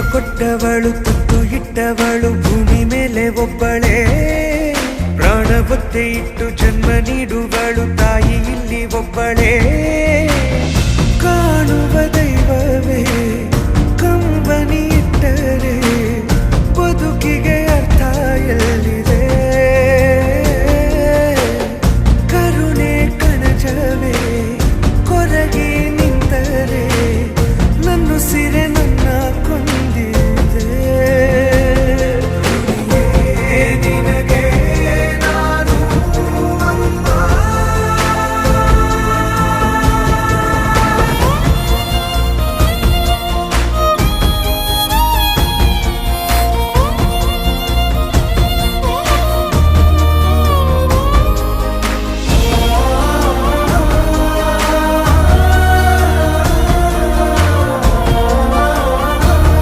ಕೊಟ್ಟವಳು ತುತ್ತು ಇಟ್ಟವಳು ಭೂಮಿ ಮೇಲೆ ಒಬ್ಬಳೇ ಪ್ರಾಣ ಒತ್ತೆ ಇಟ್ಟು ಜನ್ಮ ನೀಡುವಳು ತಾಯಿ ಇಲ್ಲಿ ಒಬ್ಬಳೇ ಕಾಣುವ